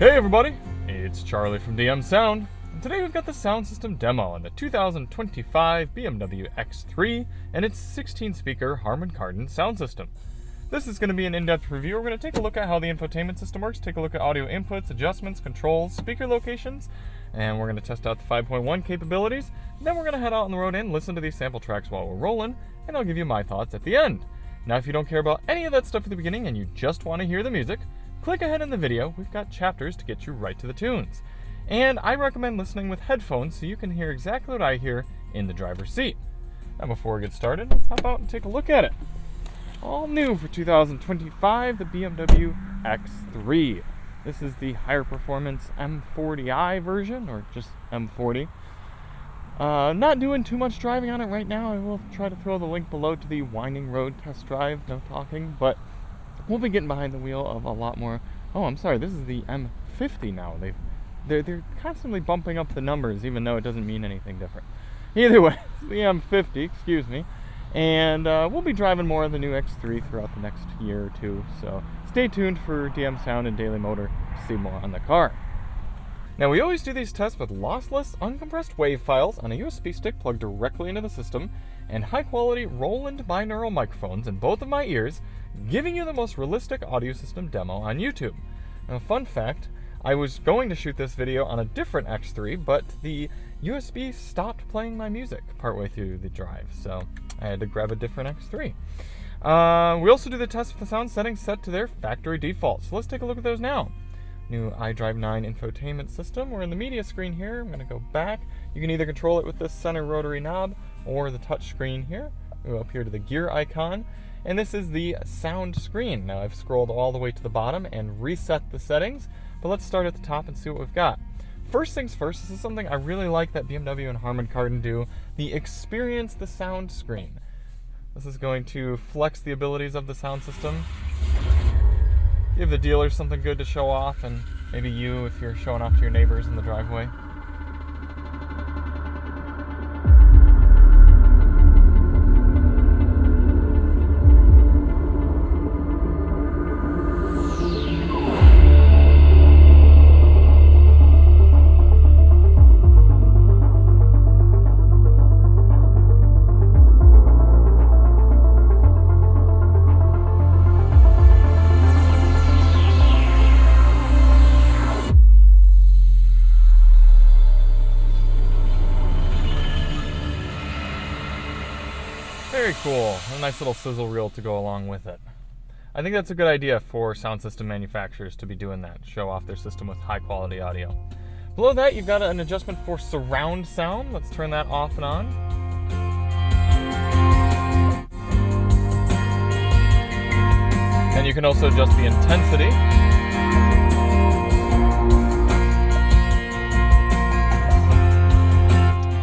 Hey everybody, it's Charlie from DM Sound, and today we've got the sound system demo on the 2025 BMW X3 and its 16-speaker Harman Kardon sound system. This is going to be an in-depth review. We're going to take a look at how the infotainment system works, take a look at audio inputs, adjustments, controls, speaker locations, and we're going to test out the 5.1 capabilities. Then we're going to head out on the road and listen to these sample tracks while we're rolling, and I'll give you my thoughts at the end. Now, if you don't care about any of that stuff at the beginning and you just want to hear the music, click ahead in the video. We've got chapters to get you right to the tunes. And I recommend listening with headphones so you can hear exactly what I hear in the driver's seat. Now before we get started, let's hop out and take a look at it. All new for 2025, the BMW X3. This is the higher performance M40i version, or just M40. Not doing too much driving on it right now. I will try to throw the link below to the winding road test drive, no talking, but we'll be getting behind the wheel of a lot more. Oh, I'm sorry, this is the M50 now. They're constantly bumping up the numbers, even though it doesn't mean anything different. Either way, it's the M50, excuse me. And we'll be driving more of the new X3 throughout the next year or two. So stay tuned for DM Sound and Daily Motor to see more on the car. Now, we always do these tests with lossless, uncompressed WAV files on a USB stick plugged directly into the system, and high-quality Roland binaural microphones in both of my ears, giving you the most realistic audio system demo on YouTube. Now, fun fact, I was going to shoot this video on a different X3, but the USB stopped playing my music partway through the drive, so I had to grab a different X3. We also do the test with the sound settings set to their factory default, so let's take a look at those now. New iDrive 9 infotainment system. We're in the media screen here. I'm going to go back. You can either control it with this center rotary knob or the touch screen here. Go up here to the gear icon, and this is the sound screen. Now I've scrolled all the way to the bottom and reset the settings, but let's start at the top and see what we've got. First things first, this is something I really like that BMW and Harman Kardon do, the experience the sound screen. This is going to flex the abilities of the sound system, give the dealers something good to show off, and maybe you if you're showing off to your neighbors in the driveway. Very cool. A nice little sizzle reel to go along with it. I think that's a good idea for sound system manufacturers to be doing that, show off their system with high quality audio. Below that, you've got an adjustment for surround sound. Let's turn that off and on. And you can also adjust the intensity.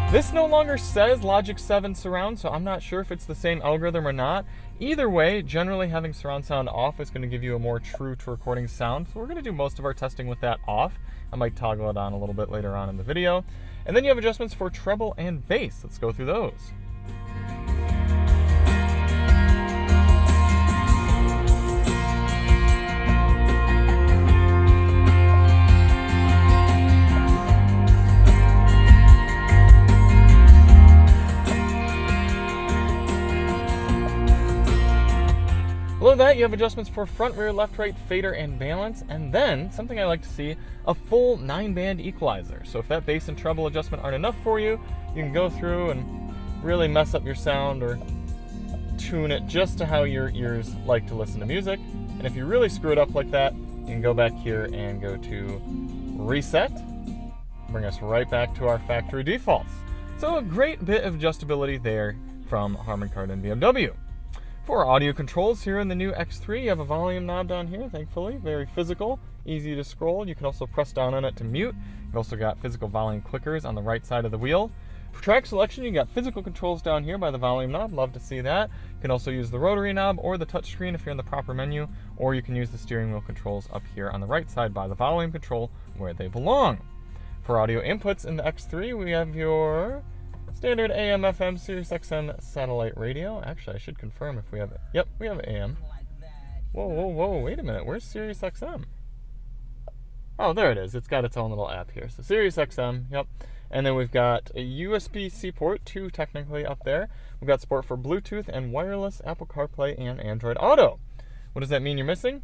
This no longer says Logic 7 surround, so I'm not sure if it's the same algorithm or not. Either way, generally having surround sound off is going to give you a more true to recording sound, so we're going to do most of our testing with that off. I might toggle it on a little bit later on in the video. And then you have adjustments for treble and bass. Let's go through those. Below that, you have adjustments for front, rear, left, right, fader, and balance, and then, something I like to see, a full 9-band equalizer. So if that bass and treble adjustment aren't enough for you, you can go through and really mess up your sound or tune it just to how your ears like to listen to music. And if you really screw it up like that, you can go back here and go to reset, bring us right back to our factory defaults. So a great bit of adjustability there from Harman Kardon BMW. For audio controls here in the new X3, you have a volume knob down here, thankfully. Very physical, easy to scroll. You can also press down on it to mute. You've also got physical volume clickers on the right side of the wheel. For track selection, you got physical controls down here by the volume knob. Love to see that. You can also use the rotary knob or the touch screen if you're in the proper menu, or you can use the steering wheel controls up here on the right side by the volume control where they belong. For audio inputs in the X3, we have your standard AM, FM, Sirius XM satellite radio. Actually, I should confirm if we have it. Yep, we have AM. Whoa, wait a minute. Where's Sirius XM? Oh, there it is. It's got its own little app here. So Sirius XM, yep. And then we've got a USB-C port, 2 technically up there. We've got support for Bluetooth and wireless, Apple CarPlay, and Android Auto. What does that mean you're missing?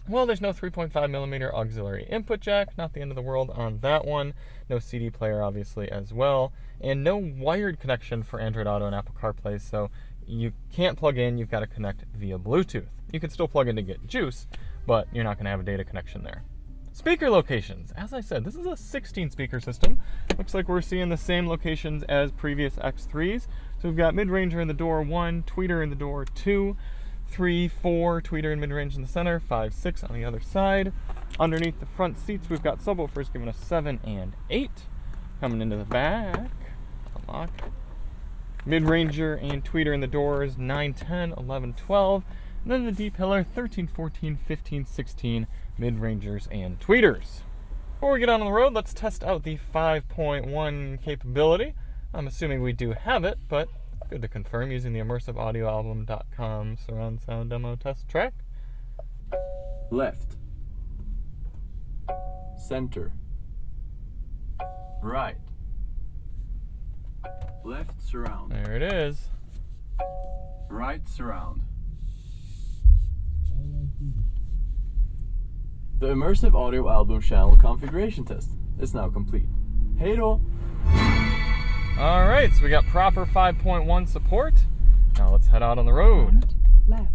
Well, there's no 3.5mm auxiliary input jack, not the end of the world on that one. No CD player, obviously, as well. And no wired connection for Android Auto and Apple CarPlay, so you can't plug in, you've got to connect via Bluetooth. You can still plug in to get juice, but you're not going to have a data connection there. Speaker locations. As I said, this is a 16 speaker system. Looks like we're seeing the same locations as previous X3s. So we've got mid-ranger in the door 1, tweeter in the door 2, 3, 4, tweeter and mid-range in the center, 5, 6 on the other side. Underneath the front seats, we've got subwoofers giving us 7 and 8. Coming into the back, unlock. Mid-ranger and tweeter in the doors, 9, 10, 11, 12. And then the D-pillar, 13, 14, 15, 16, mid-rangers and tweeters. Before we get on the road, let's test out the 5.1 capability. I'm assuming we do have it, but good to confirm using the immersiveaudioalbum.com surround sound demo test track. Left. Center. Right. Left surround. There it is. Right surround. The immersive audio album channel configuration test is now complete. Hey då! Alright, so we got proper 5.1 support. Now let's head out on the road. Left.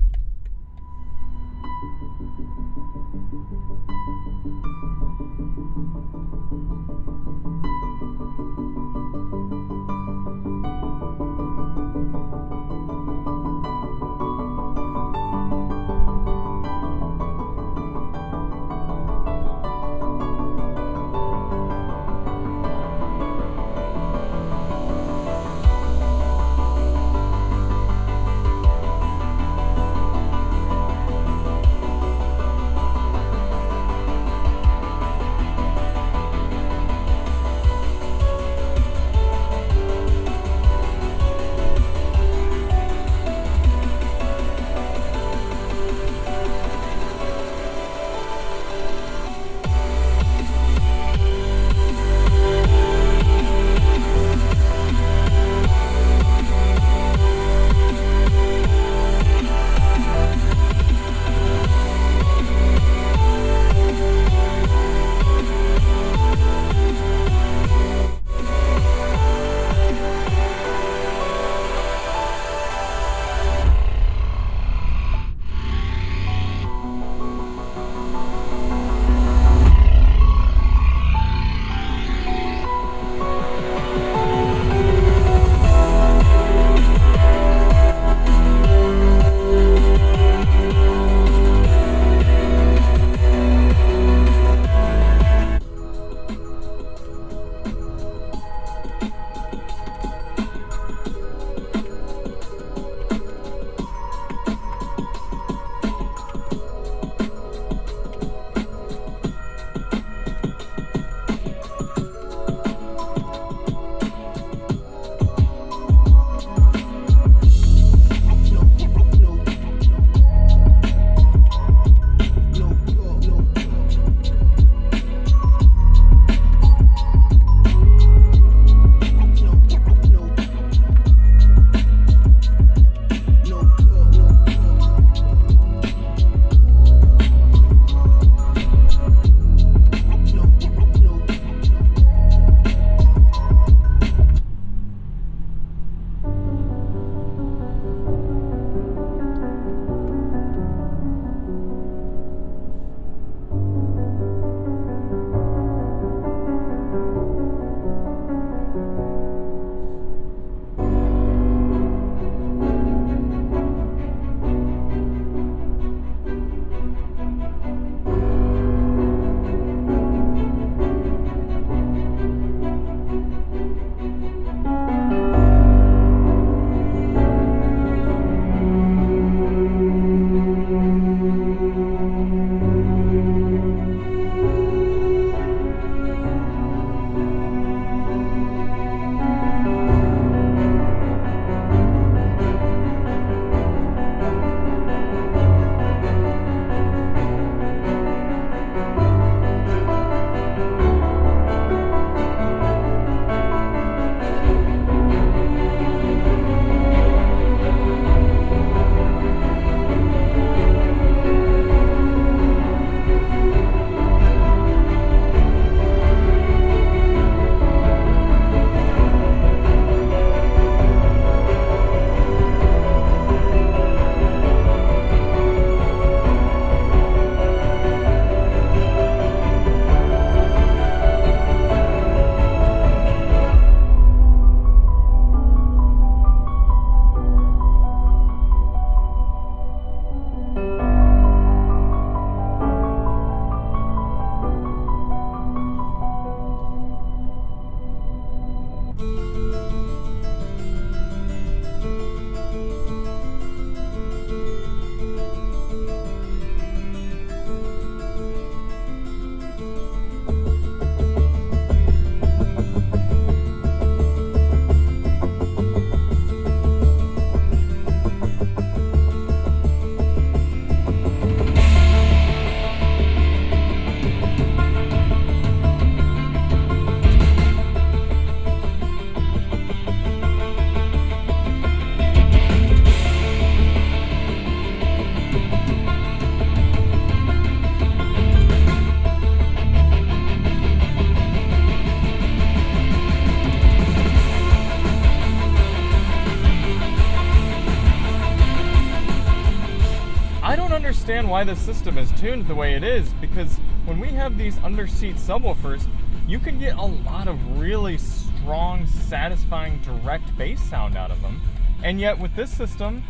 understand why this system is tuned the way it is, because when we have these under-seat subwoofers, you can get a lot of really strong, satisfying, direct bass sound out of them. And yet with this system,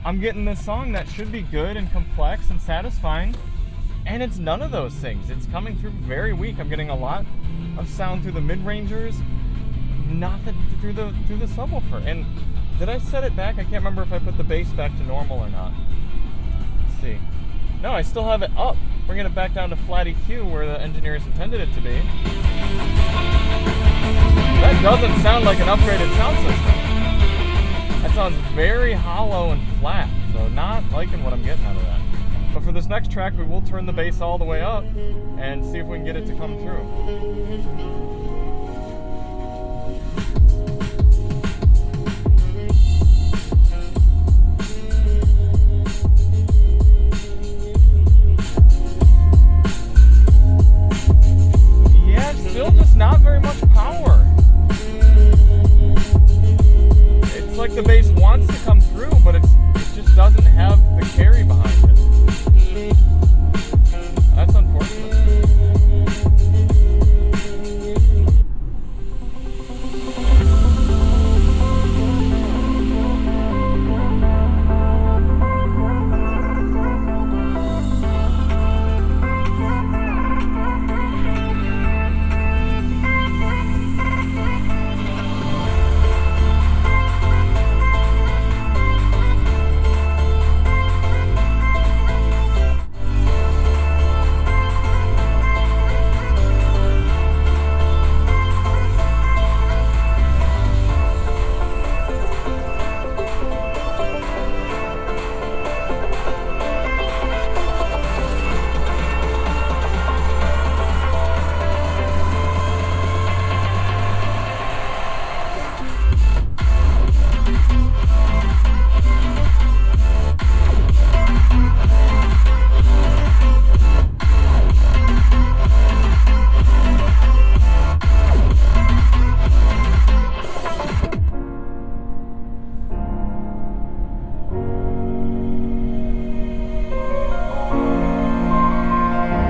I'm getting this song that should be good and complex and satisfying, and it's none of those things. It's coming through very weak. I'm getting a lot of sound through the mid-rangers, nothing through the subwoofer. And did I set it back? I can't remember if I put the bass back to normal or not. Let's see. No, I still have it up. Bringing it back down to flat EQ where the engineers intended it to be. That doesn't sound like an upgraded sound system. That sounds very hollow and flat, so not liking what I'm getting out of that. But for this next track, we will turn the bass all the way up and see if we can get it to come through. Yeah, still just not very much power. It's like the bass wants to come through, but it just doesn't have the carry behind it. That's unfortunate.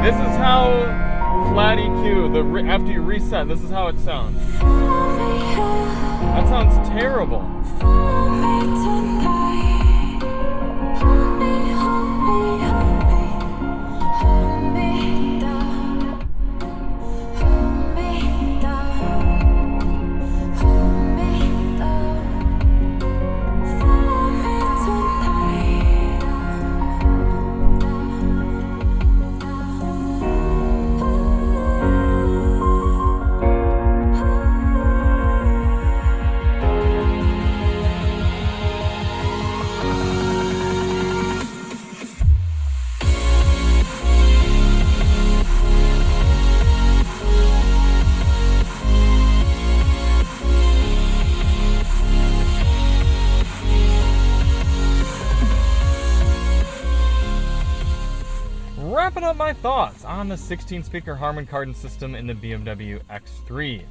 This is how flat EQ, after you reset, this is how it sounds. That sounds terrible. Wrapping up my thoughts on the 16-speaker Harman Kardon system in the BMW X3.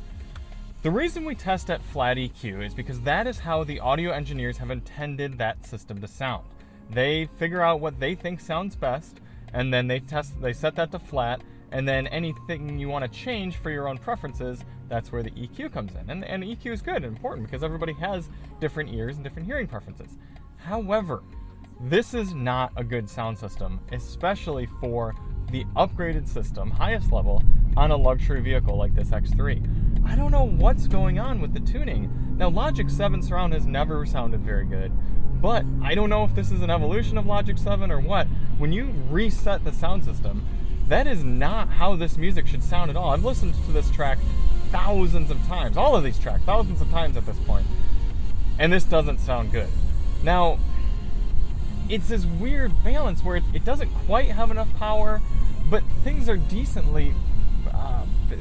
The reason we test at flat EQ is because that is how the audio engineers have intended that system to sound. They figure out what they think sounds best, and then they set that to flat, and then anything you want to change for your own preferences, that's where the EQ comes in. And EQ is good and important because everybody has different ears and different hearing preferences. However, this is not a good sound system, especially for the upgraded system, highest level, on a luxury vehicle like this X3. I don't know what's going on with the tuning. Now, Logic 7 Surround has never sounded very good, but I don't know if this is an evolution of Logic 7 or what. When you reset the sound system, that is not how this music should sound at all. I've listened to this track thousands of times, all of these tracks, thousands of times at this point, and this doesn't sound good. Now, it's this weird balance where it doesn't quite have enough power, but things are decently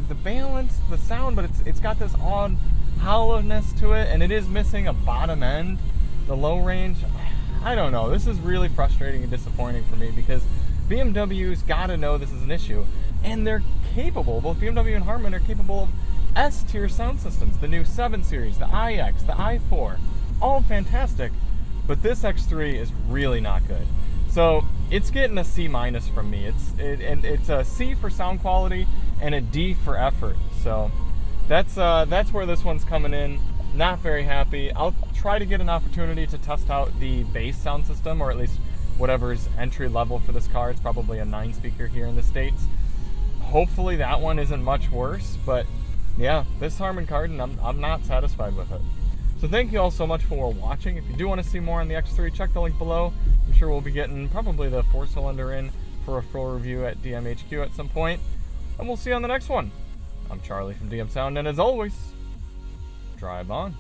the balance, the sound, but it's got this odd hollowness to it, and it is missing a bottom end, the low range. I don't know. This is really frustrating and disappointing for me because BMW's got to know this is an issue, and they're capable. Both BMW and Harman are capable of S-tier sound systems. The new 7 Series, the iX, the i4, all fantastic. But this X3 is really not good. So it's getting a C- from me. It's a C for sound quality and a D for effort. So that's where this one's coming in. Not very happy. I'll try to get an opportunity to test out the bass sound system, or at least whatever's entry level for this car. It's probably a 9-speaker here in the States. Hopefully that one isn't much worse, but yeah, this Harman Kardon, I'm not satisfied with it. So thank you all so much for watching. If you do want to see more on the X3, check the link below. I'm sure we'll be getting probably the 4-cylinder in for a full review at DMHQ at some point. And we'll see you on the next one. I'm Charlie from DM Sound, and as always, drive on.